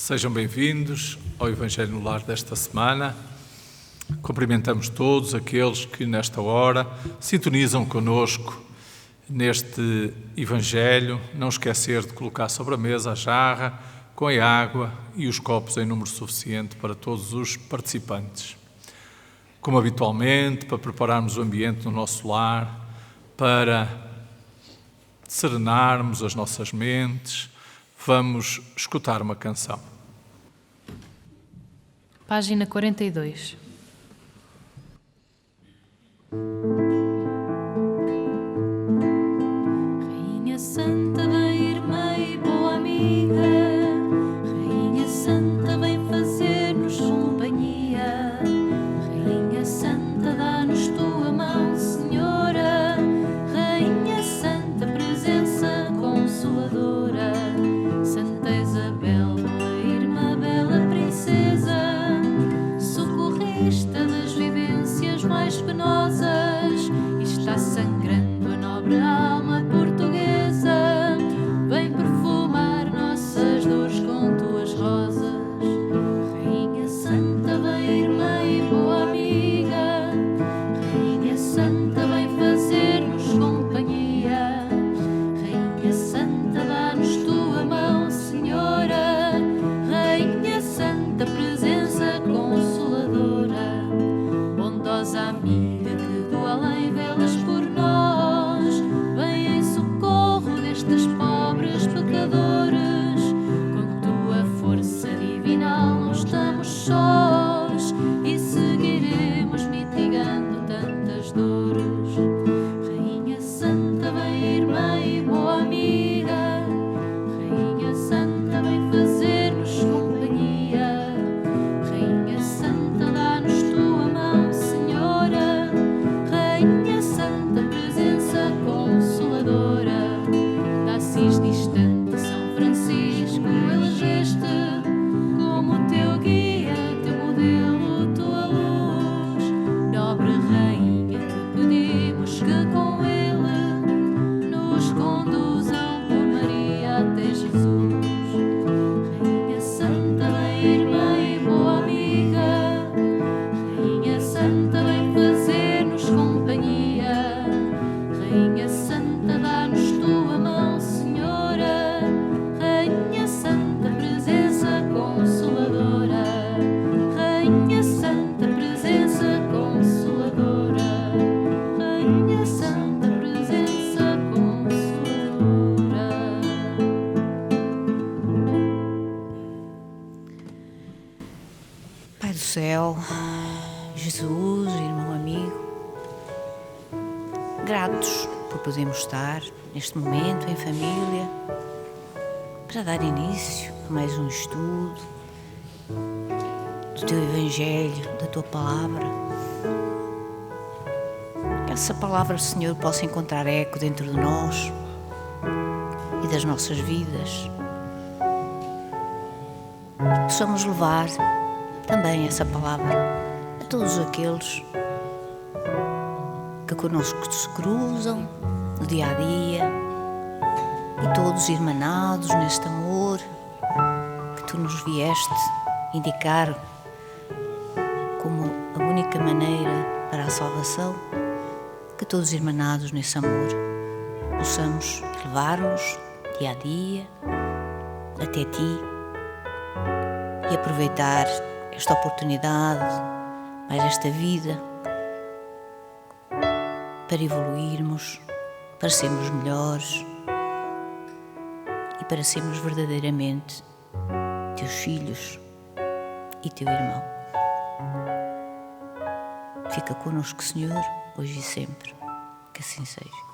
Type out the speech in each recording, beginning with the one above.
Sejam bem-vindos ao Evangelho no Lar desta semana. Cumprimentamos todos aqueles que nesta hora sintonizam conosco neste Evangelho. Não esquecer de colocar sobre a mesa a jarra com a água e os copos em número suficiente para todos os participantes. Como habitualmente, para prepararmos o ambiente no nosso lar, para serenarmos as nossas mentes, vamos escutar uma canção. Página 42. Rainha Santa, bem irmã e boa amiga, Rainha Santa, vem fazer-nos companhia. Rainha Santa, dá-nos tua mão, Senhora. Rainha Santa, presença consoladora. Santa Isabel, boa irmã, bela princesa, socorrista das vivências mais penosas, está sangrando a nobre alma portuguesa. Vem perfumar nossas dores com tuas rosas. Rainha Santa, vem irmã e boa amiga, Rainha Santa, vem fazer-nos companhia. Rainha Santa, dá-nos tua mão, Senhora. Rainha Santa, presença consoladora, bondosa amiga que do além velas por nós, vem em socorro destes pobres pecadores. Com tua força divinal não estamos sós e seguiremos mitigando tantas dores. Rainha Santa, vem irmã e boa amiga, Rainha Santa, vem fazer-nos companhia. Rainha Santa, dá-nos tua mão, Senhora. Rainha Santa, presença consoladora, da Assis distante São Francisco elegeste como teu guia, teu modelo, tua luz. Nobre Rainha, te pedimos que com ele nos conduzam por Maria até Jesus. Rainha Santa, vem irmã e boa amiga, Rainha Santa, vem fazer-nos companhia. Rainha Santa, dá-nos tua mão, Senhora. Rainha Santa, presença consoladora. Rainha Santa, presença consoladora. Rainha Santa, presença consoladora. Pai do céu, Jesus, irmão amigo, gratos por podermos estar neste momento em família para dar início a mais um estudo do teu Evangelho, da tua palavra. Que essa palavra, Senhor, possa encontrar eco dentro de nós e das nossas vidas. Possamos levar também essa palavra a todos aqueles que connosco se cruzam no dia a dia e todos irmanados neste amor que tu nos vieste indicar como a única maneira para a salvação. Que todos irmanados nesse amor possamos levar-nos dia a dia até ti e aproveitar esta oportunidade, mais esta vida, para evoluirmos, para sermos melhores e para sermos verdadeiramente teus filhos e teu irmão. Fica connosco, Senhor, hoje e sempre. Que assim seja.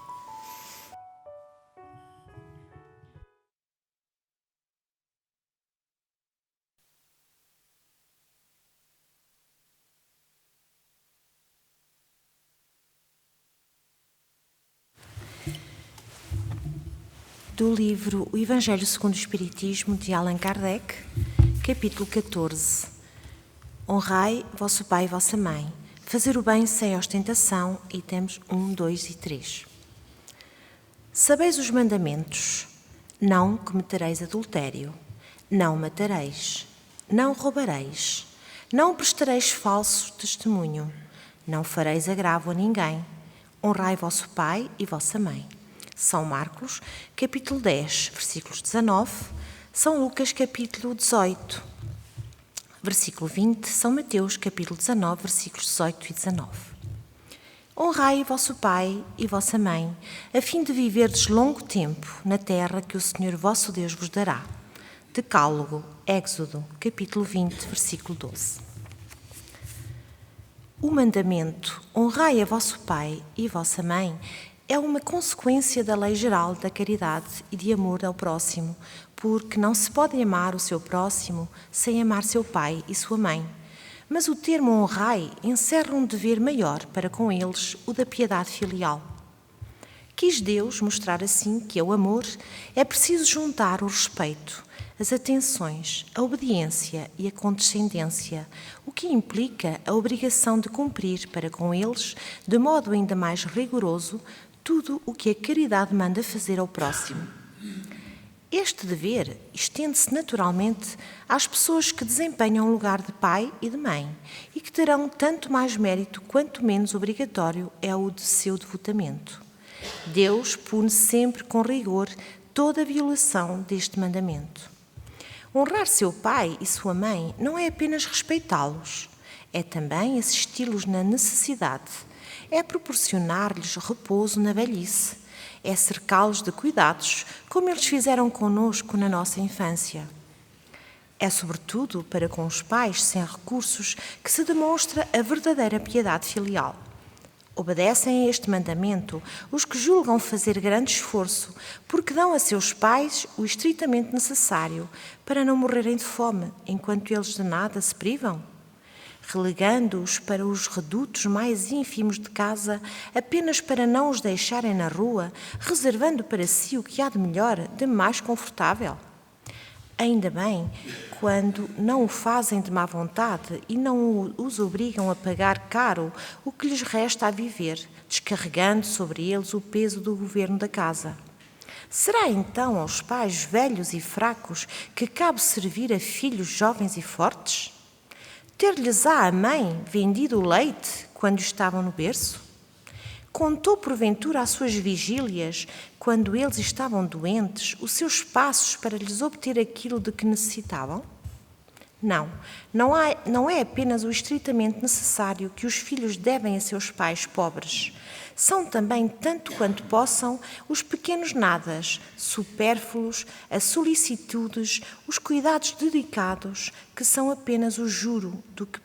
Do livro O Evangelho segundo o Espiritismo, de Allan Kardec, capítulo 14. Honrai vosso pai e vossa mãe. Fazer o bem sem ostentação, itens 1, 2 e 3. Sabeis os mandamentos: não cometereis adultério, Não matareis, não roubareis, não prestareis falso testemunho, não fareis agravo a ninguém, honrai vosso pai e vossa mãe. São Marcos, capítulo 10, versículos 19, São Lucas, capítulo 18, versículo 20, São Mateus, capítulo 19, versículos 18 e 19. Honrai vosso pai e vossa mãe, a fim de viverdes longo tempo na terra que o Senhor vosso Deus vos dará. Decálogo, Êxodo, capítulo 20, versículo 12. O mandamento, honrai a vosso pai e vossa mãe, é uma consequência da lei geral da caridade e de amor ao próximo, porque não se pode amar o seu próximo sem amar seu pai e sua mãe. Mas o termo honrai encerra um dever maior para com eles, o da piedade filial. Quis Deus mostrar assim que ao amor é preciso juntar o respeito, as atenções, a obediência e a condescendência, o que implica a obrigação de cumprir para com eles, de modo ainda mais rigoroso, tudo o que a caridade manda fazer ao próximo. Este dever estende-se naturalmente às pessoas que desempenham o lugar de pai e de mãe e que terão tanto mais mérito quanto menos obrigatório é o de seu devotamento. Deus pune sempre com rigor toda a violação deste mandamento. Honrar seu pai e sua mãe não é apenas respeitá-los, é também assisti-los na necessidade, é proporcionar-lhes repouso na velhice, é cercá-los de cuidados, como eles fizeram conosco na nossa infância. É, sobretudo, para com os pais sem recursos que se demonstra a verdadeira piedade filial. Obedecem a este mandamento os que julgam fazer grande esforço, porque dão a seus pais o estritamente necessário para não morrerem de fome, enquanto eles de nada se privam, relegando-os para os redutos mais ínfimos de casa, apenas para não os deixarem na rua, reservando para si o que há de melhor, de mais confortável. Ainda bem, quando não o fazem de má vontade e não os obrigam a pagar caro o que lhes resta a viver, descarregando sobre eles o peso do governo da casa. Será então aos pais velhos e fracos que cabe servir a filhos jovens e fortes? Ter-lhes-á a mãe vendido o leite quando estavam no berço? Contou porventura às suas vigílias, quando eles estavam doentes, os seus passos para lhes obter aquilo de que necessitavam? Não é apenas o estritamente necessário que os filhos devem a seus pais pobres. São também, tanto quanto possam, os pequenos nadas, supérfluos, as solicitudes, os cuidados dedicados, que são apenas o juro do que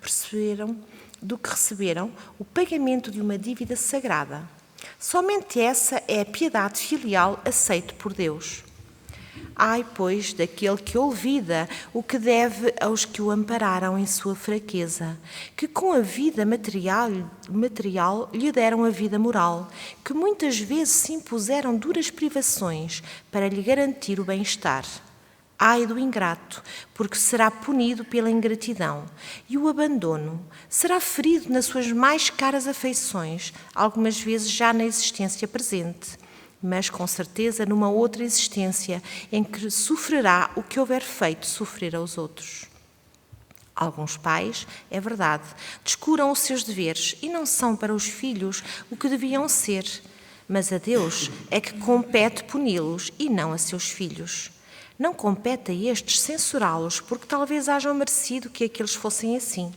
receberam, o pagamento de uma dívida sagrada. Somente essa é a piedade filial aceita por Deus. Ai, pois, daquele que olvida o que deve aos que o ampararam em sua fraqueza, que com a vida material lhe deram a vida moral, que muitas vezes se impuseram duras privações para lhe garantir o bem-estar. Ai do ingrato, porque será punido pela ingratidão, e o abandono será ferido nas suas mais caras afeições, algumas vezes já na existência presente, mas com certeza numa outra existência em que sofrerá o que houver feito sofrer aos outros. Alguns pais, é verdade, descuram os seus deveres e não são para os filhos o que deviam ser, mas a Deus é que compete puni-los e não a seus filhos. Não compete a estes censurá-los, porque talvez hajam merecido que aqueles fossem assim.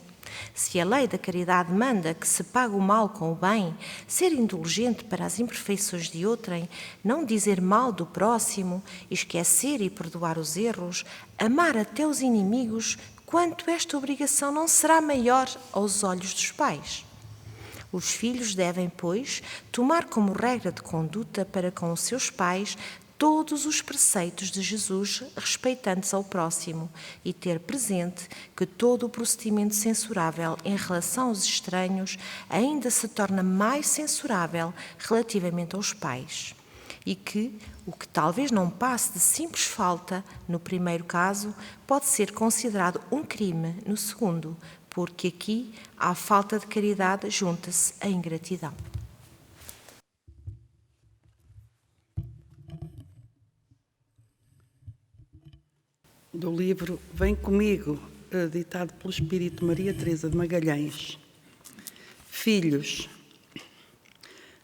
Se a lei da caridade manda que se pague o mal com o bem, ser indulgente para as imperfeições de outrem, não dizer mal do próximo, esquecer e perdoar os erros, amar até os inimigos, quanto esta obrigação não será maior aos olhos dos pais? Os filhos devem, pois, tomar como regra de conduta para com os seus pais todos os preceitos de Jesus respeitantes ao próximo e ter presente que todo o procedimento censurável em relação aos estranhos ainda se torna mais censurável relativamente aos pais e que o que talvez não passe de simples falta no primeiro caso pode ser considerado um crime no segundo, porque aqui à falta de caridade junta-se a ingratidão. Do do livro Vem Comigo, ditado pelo Espírito Maria Teresa de Magalhães. Filhos,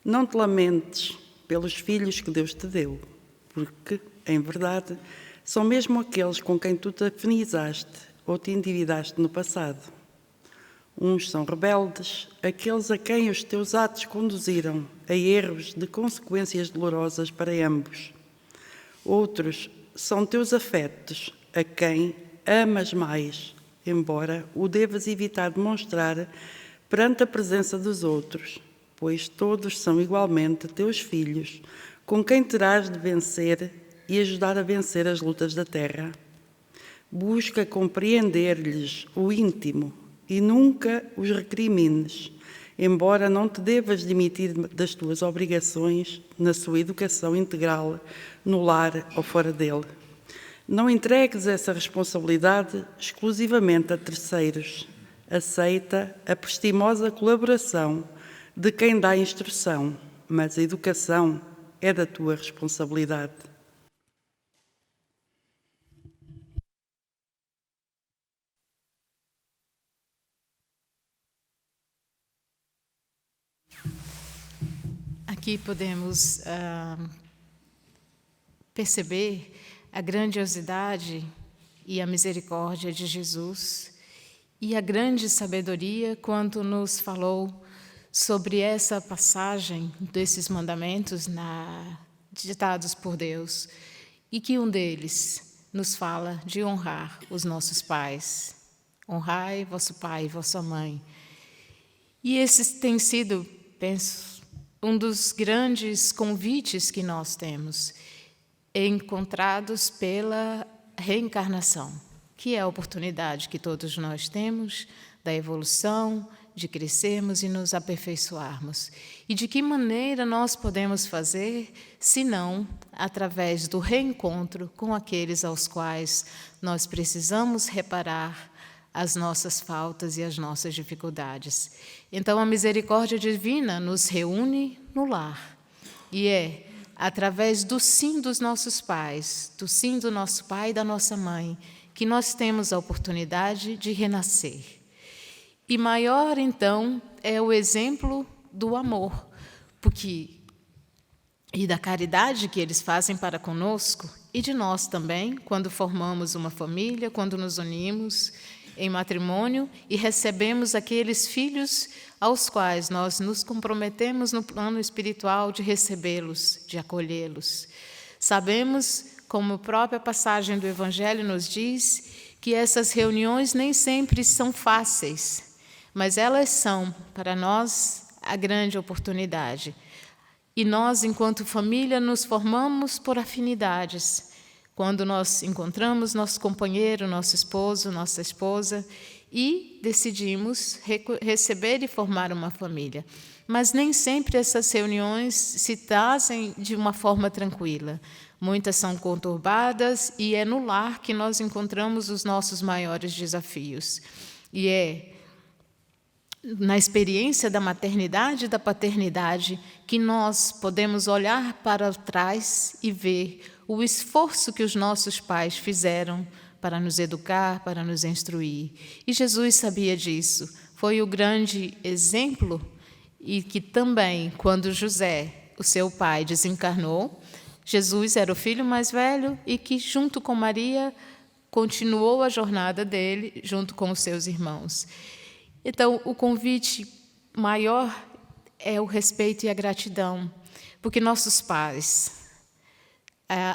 não te lamentes pelos filhos que Deus te deu, porque, em verdade, são mesmo aqueles com quem tu te afinizaste ou te endividaste no passado. Uns são rebeldes, aqueles a quem os teus atos conduziram a erros de consequências dolorosas para ambos. Outros são teus afetos, a quem amas mais, embora o devas evitar demonstrar perante a presença dos outros, pois todos são igualmente teus filhos, com quem terás de vencer e ajudar a vencer as lutas da terra. Busca compreender-lhes o íntimo e nunca os recrimines, embora não te devas demitir das tuas obrigações na sua educação integral, no lar ou fora dele. Não entregues essa responsabilidade exclusivamente a terceiros. Aceita a prestimosa colaboração de quem dá instrução, mas a educação é da tua responsabilidade. Aqui podemos perceber a grandiosidade e a misericórdia de Jesus e a grande sabedoria quando nos falou sobre essa passagem desses mandamentos ditados por Deus, e que um deles nos fala de honrar os nossos pais. Honrai vosso pai e vossa mãe. E esse tem sido, penso, um dos grandes convites que nós temos, encontrados pela reencarnação, que é a oportunidade que todos nós temos da evolução, de crescermos e nos aperfeiçoarmos. E de que maneira nós podemos fazer, se não através do reencontro com aqueles aos quais nós precisamos reparar as nossas faltas e as nossas dificuldades. Então, a misericórdia divina nos reúne no lar. E é através do sim dos nossos pais, do sim do nosso pai e da nossa mãe, que nós temos a oportunidade de renascer. E maior, então, é o exemplo do amor, e da caridade que eles fazem para conosco, e de nós também, quando formamos uma família, quando nos unimos em matrimônio e recebemos aqueles filhos aos quais nós nos comprometemos no plano espiritual de recebê-los, de acolhê-los. Sabemos, como a própria passagem do Evangelho nos diz, que essas reuniões nem sempre são fáceis, mas elas são, para nós, a grande oportunidade. E nós, enquanto família, nos formamos por afinidades. Quando nós encontramos nosso companheiro, nosso esposo, nossa esposa, e decidimos receber e formar uma família. Mas nem sempre essas reuniões se trazem de uma forma tranquila. Muitas são conturbadas e é no lar que nós encontramos os nossos maiores desafios. E é na experiência da maternidade e da paternidade que nós podemos olhar para trás e ver o esforço que os nossos pais fizeram para nos educar, para nos instruir. E Jesus sabia disso. Foi o grande exemplo e que também, quando José, o seu pai, desencarnou, Jesus era o filho mais velho e que, junto com Maria, continuou a jornada dele junto com os seus irmãos. Então, o convite maior é o respeito e a gratidão, porque nossos pais,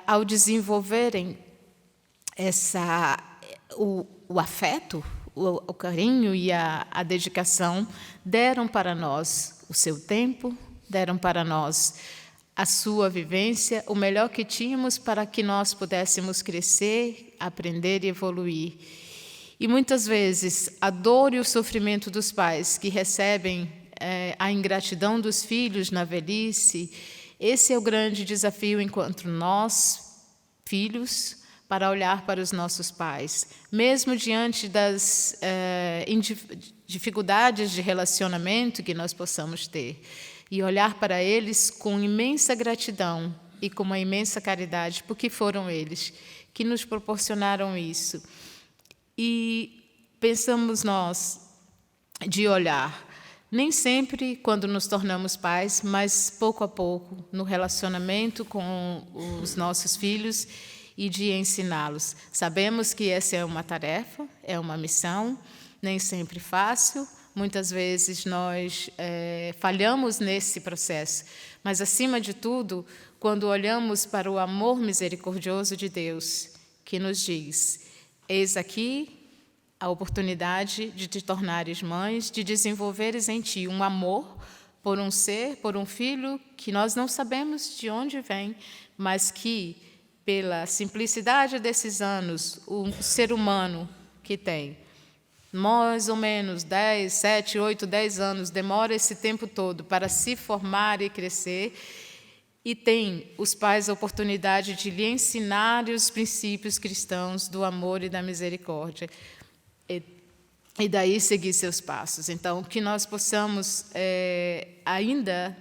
ao desenvolverem o afeto, o carinho e a dedicação, deram para nós o seu tempo, deram para nós a sua vivência, o melhor que tínhamos para que nós pudéssemos crescer, aprender e evoluir. E muitas vezes a dor e o sofrimento dos pais que recebem a ingratidão dos filhos na velhice, esse é o grande desafio enquanto nós, filhos, para olhar para os nossos pais, mesmo diante das dificuldades de relacionamento que nós possamos ter, e olhar para eles com imensa gratidão e com uma imensa caridade, porque foram eles que nos proporcionaram isso. E pensamos nós de olhar, nem sempre quando nos tornamos pais, mas pouco a pouco, no relacionamento com os nossos filhos e de ensiná-los. Sabemos que essa é uma tarefa, é uma missão, nem sempre fácil. Muitas vezes nós falhamos nesse processo, mas, acima de tudo, quando olhamos para o amor misericordioso de Deus, que nos diz: eis aqui a oportunidade de te tornares mães, de desenvolveres em ti um amor por um ser, por um filho, que nós não sabemos de onde vem, mas que, pela simplicidade desses anos, o ser humano que tem, mais ou menos 10, 7, 8, 10 anos, demora esse tempo todo para se formar e crescer, e tem os pais a oportunidade de lhe ensinar os princípios cristãos do amor e da misericórdia, e daí seguir seus passos. Então, que nós possamos ainda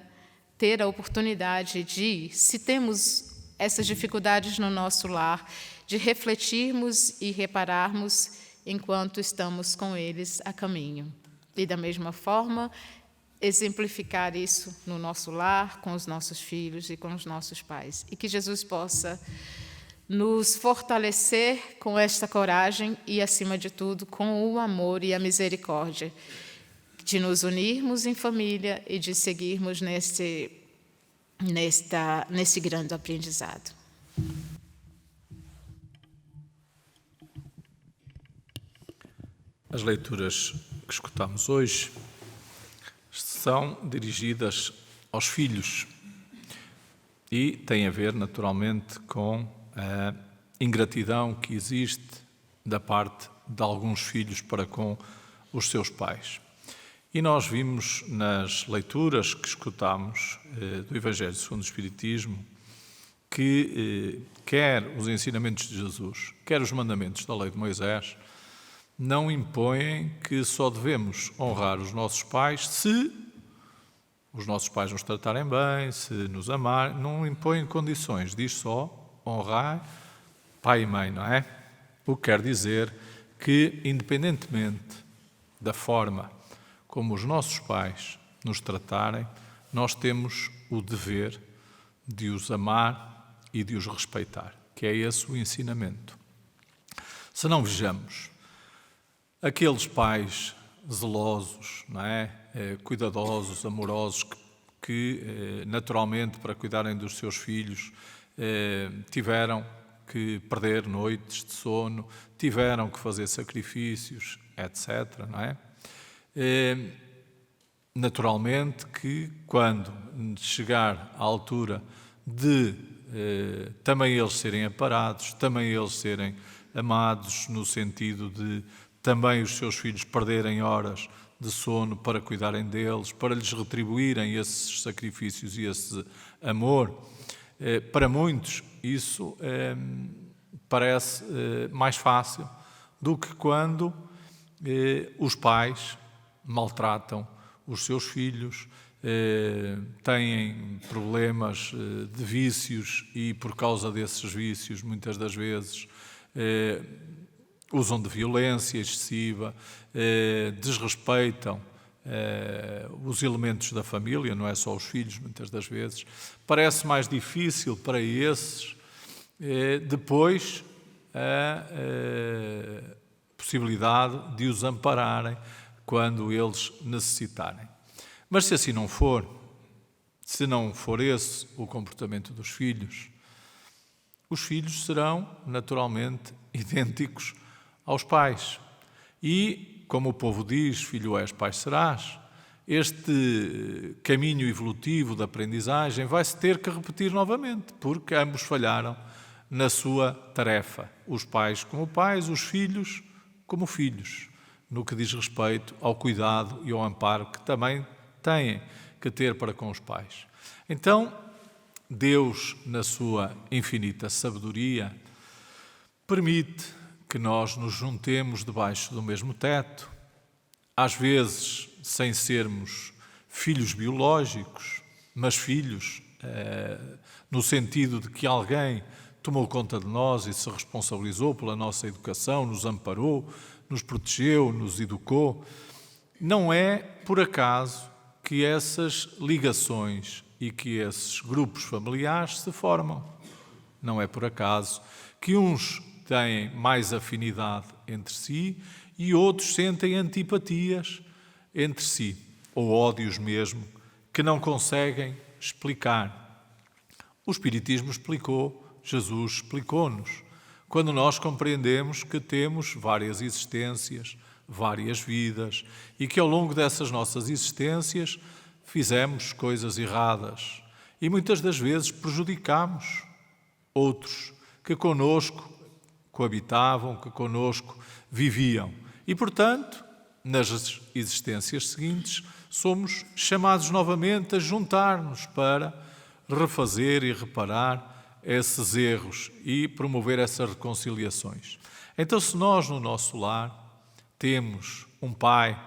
ter a oportunidade de, se temos essas dificuldades no nosso lar, de refletirmos e repararmos enquanto estamos com eles a caminho. E, da mesma forma, exemplificar isso no nosso lar, com os nossos filhos e com os nossos pais. E que Jesus possa nos fortalecer com esta coragem e, acima de tudo, com o amor e a misericórdia, de nos unirmos em família e de seguirmos nesse grande aprendizado. As leituras que escutamos hoje são dirigidas aos filhos e têm a ver, naturalmente, com a ingratidão que existe da parte de alguns filhos para com os seus pais. E nós vimos nas leituras que escutamos do Evangelho segundo o Espiritismo que quer os ensinamentos de Jesus, quer os mandamentos da lei de Moisés, não impõem que só devemos honrar os nossos pais se os nossos pais nos tratarem bem, se nos amarem, não impõem condições, diz só honrar pai e mãe, não é? O que quer dizer que, independentemente da forma como os nossos pais nos tratarem, nós temos o dever de os amar e de os respeitar, que é esse o ensinamento. Se não vejamos aqueles pais zelosos, não é? Cuidadosos, amorosos, que naturalmente, para cuidarem dos seus filhos, tiveram que perder noites de sono, tiveram que fazer sacrifícios, etc. Não é? Naturalmente que, quando chegar à altura de também eles serem amparados, também eles serem amados, no sentido de também os seus filhos perderem horas de sono para cuidarem deles, para lhes retribuírem esses sacrifícios e esse amor, para muitos isso parece mais fácil do que quando os pais maltratam os seus filhos, têm problemas de vícios e, por causa desses vícios, muitas das vezes usam de violência excessiva, desrespeitam os elementos da família, não é só os filhos, muitas das vezes. Parece mais difícil para esses depois a possibilidade de os ampararem quando eles necessitarem. Mas se assim não for, se não for esse o comportamento dos filhos, os filhos serão naturalmente idênticos aos pais. E, como o povo diz, filho és, pai serás, este caminho evolutivo da aprendizagem vai-se ter que repetir novamente, porque ambos falharam na sua tarefa. Os pais como pais, os filhos como filhos, no que diz respeito ao cuidado e ao amparo que também têm que ter para com os pais. Então, Deus, na sua infinita sabedoria, permite que nós nos juntemos debaixo do mesmo teto, às vezes sem sermos filhos biológicos, mas filhos no sentido de que alguém tomou conta de nós e se responsabilizou pela nossa educação, nos amparou, nos protegeu, nos educou. Não é por acaso que essas ligações e que esses grupos familiares se formam. Não é por acaso que uns têm mais afinidade entre si e outros sentem antipatias entre si, ou ódios mesmo, que não conseguem explicar. O Espiritismo explicou, Jesus explicou-nos, quando nós compreendemos que temos várias existências, várias vidas e que ao longo dessas nossas existências fizemos coisas erradas e muitas das vezes prejudicamos outros que connosco coabitavam, que connosco viviam. E, portanto, nas existências seguintes, somos chamados novamente a juntar-nos para refazer e reparar esses erros e promover essas reconciliações. Então, se nós no nosso lar temos um pai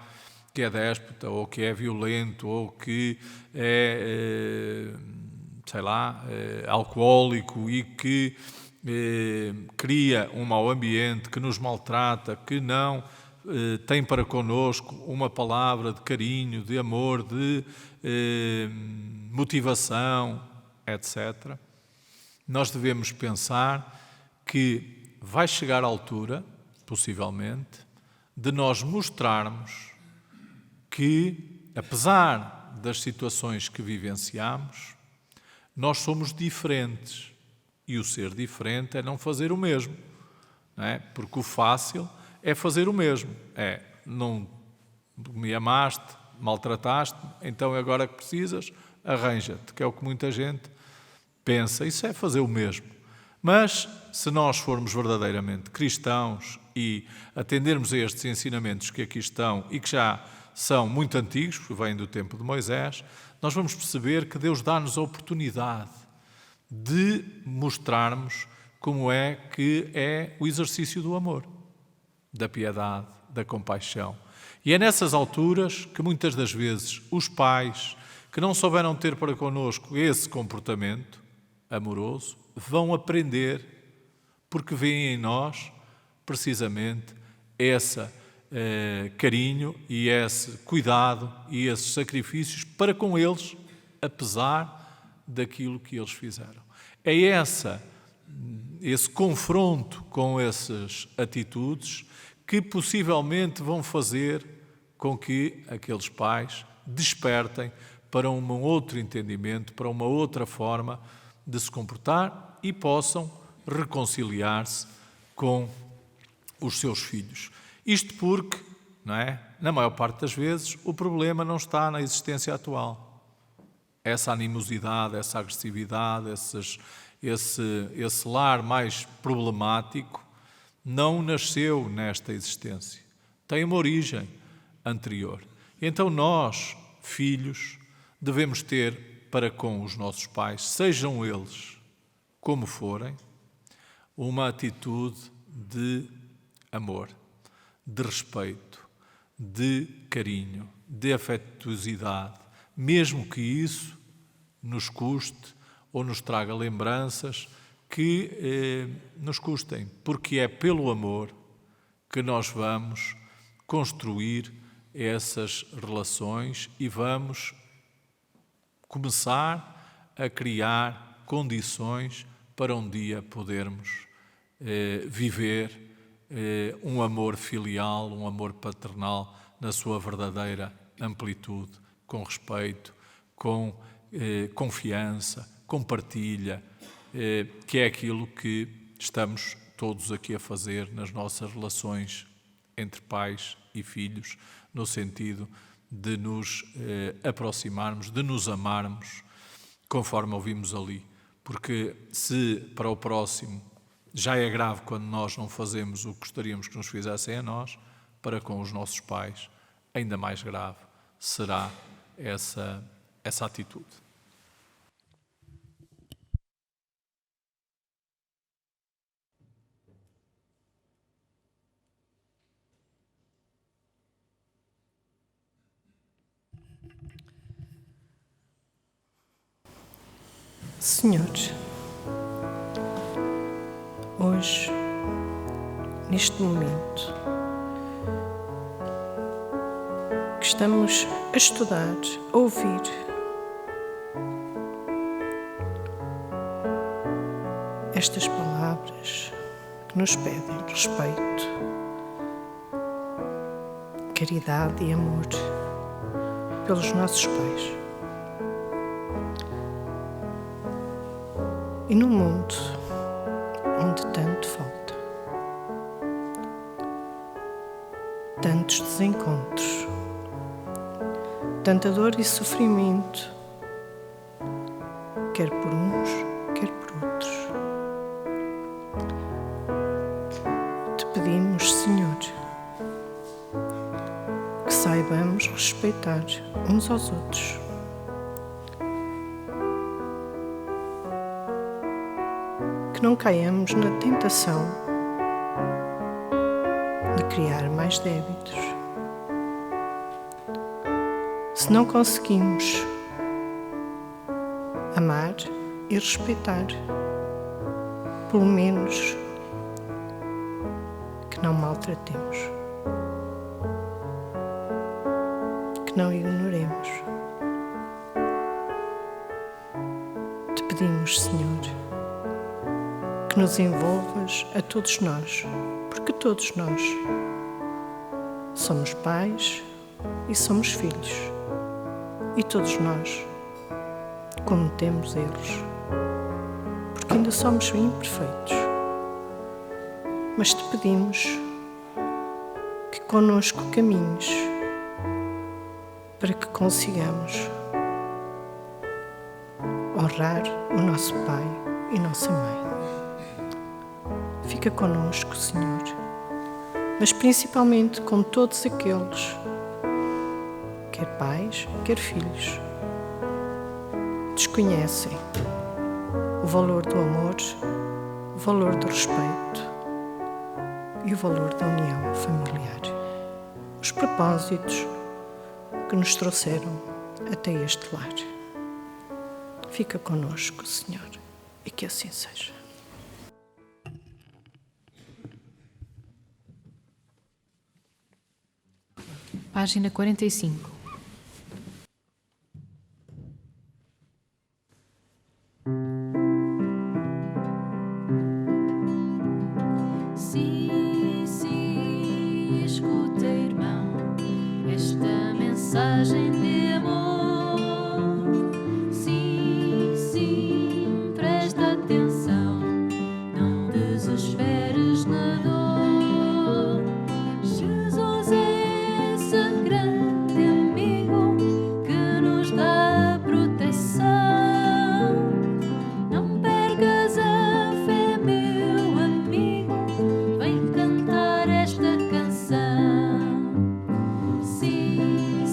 que é déspota, ou que é violento, ou que é, alcoólico e que cria um mau ambiente, que nos maltrata, que não tem para connosco uma palavra de carinho, de amor, de motivação, etc., nós devemos pensar que vai chegar a altura, possivelmente, de nós mostrarmos que, apesar das situações que vivenciamos, nós somos diferentes. E o ser diferente é não fazer o mesmo. Não é? Porque o fácil é fazer o mesmo. É, não me amaste, maltrataste-me, então agora que precisas, arranja-te, que é o que muita gente pensa. Isso é fazer o mesmo. Mas, se nós formos verdadeiramente cristãos e atendermos a estes ensinamentos que aqui estão e que já são muito antigos, porque vêm do tempo de Moisés, nós vamos perceber que Deus dá-nos a oportunidade de mostrarmos como é que é o exercício do amor, da piedade, da compaixão. E é nessas alturas que muitas das vezes os pais que não souberam ter para connosco esse comportamento amoroso vão aprender, porque veem em nós precisamente esse carinho e esse cuidado e esses sacrifícios para com eles, apesar daquilo que eles fizeram. É esse confronto com essas atitudes que possivelmente vão fazer com que aqueles pais despertem para um outro entendimento, para uma outra forma de se comportar e possam reconciliar-se com os seus filhos. Isto porque, não é? Na maior parte das vezes, o problema não está na existência atual. Essa animosidade, essa agressividade, esse lar mais problemático não nasceu nesta existência. Tem uma origem anterior. Então nós, filhos, devemos ter para com os nossos pais, sejam eles como forem, uma atitude de amor, de respeito, de carinho, de afetuosidade, mesmo que isso nos custe ou nos traga lembranças que nos custem, porque é pelo amor que nós vamos construir essas relações e vamos começar a criar condições para um dia podermos viver um amor filial, um amor paternal na sua verdadeira amplitude, com respeito, com confiança, com partilha, que é aquilo que estamos todos aqui a fazer nas nossas relações entre pais e filhos, no sentido de nos aproximarmos, de nos amarmos, conforme ouvimos ali. Porque se para o próximo já é grave quando nós não fazemos o que gostaríamos que nos fizessem a nós, para com os nossos pais, ainda mais grave será essa atitude. Senhor, hoje, neste momento, que estamos a estudar, a ouvir, estas palavras que nos pedem respeito, caridade e amor pelos nossos pais. E no mundo onde tanto falta, tantos desencontros, tanta dor e sofrimento, quer por uns, quer por outros. Te pedimos, Senhor, que saibamos respeitar uns aos outros, que não caiamos na tentação de criar mais débitos. Se não conseguimos amar e respeitar, pelo menos que não maltratemos, que não ignoremos. Te pedimos, Senhor, que nos envolvas a todos nós, porque todos nós somos pais e somos filhos, e todos nós cometemos erros, porque ainda somos imperfeitos. Mas te pedimos que connosco caminhes para que consigamos honrar o nosso Pai e nossa Mãe. Fica connosco, Senhor, mas principalmente com todos aqueles, quer pais, quer filhos, desconhecem o valor do amor, o valor do respeito e o valor da união familiar. Os propósitos que nos trouxeram até este lar. Fica connosco, Senhor, e que assim seja. Página 45. Sim, escuta, irmão, esta mensagem de amor. Sim, presta atenção, não desesperes na dor. Jesus é esse grande amigo que nos dá proteção. Não percas a fé, meu amigo, vem cantar esta canção. Sim,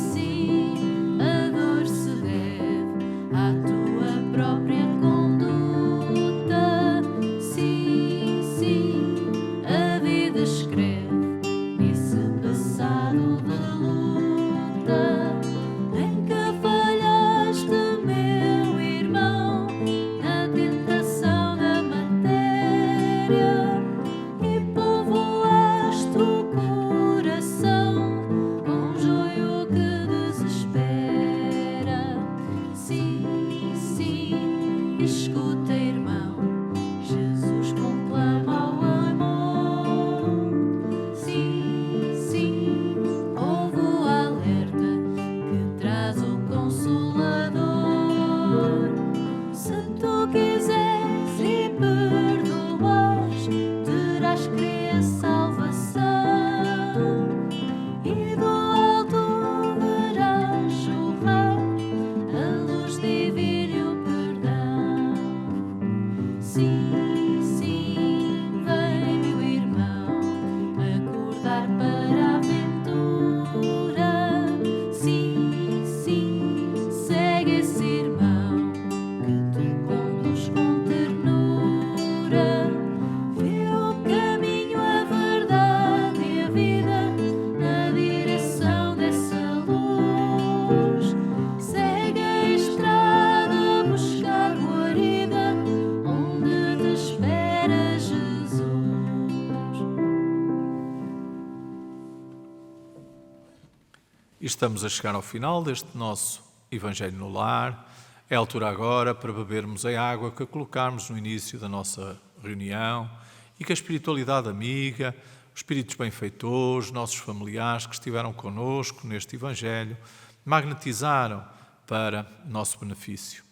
E estamos a chegar ao final deste nosso Evangelho no Lar. É a altura agora para bebermos a água que colocámos no início da nossa reunião e que a espiritualidade amiga, os espíritos benfeitores, nossos familiares que estiveram connosco neste Evangelho, magnetizaram para nosso benefício.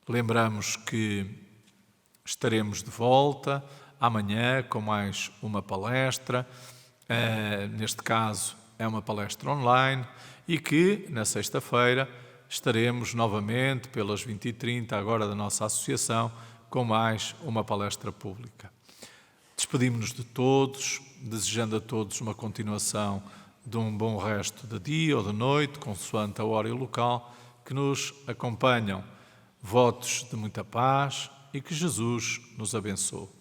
Lembramos que estaremos de volta amanhã com mais uma palestra, neste caso é uma palestra online, e que na sexta-feira estaremos novamente pelas 20h30 agora da nossa associação com mais uma palestra pública. Despedimos-nos de todos, desejando a todos uma continuação de um bom resto de dia ou de noite, consoante a hora e o local que nos acompanham. Votos de muita paz e que Jesus nos abençoe.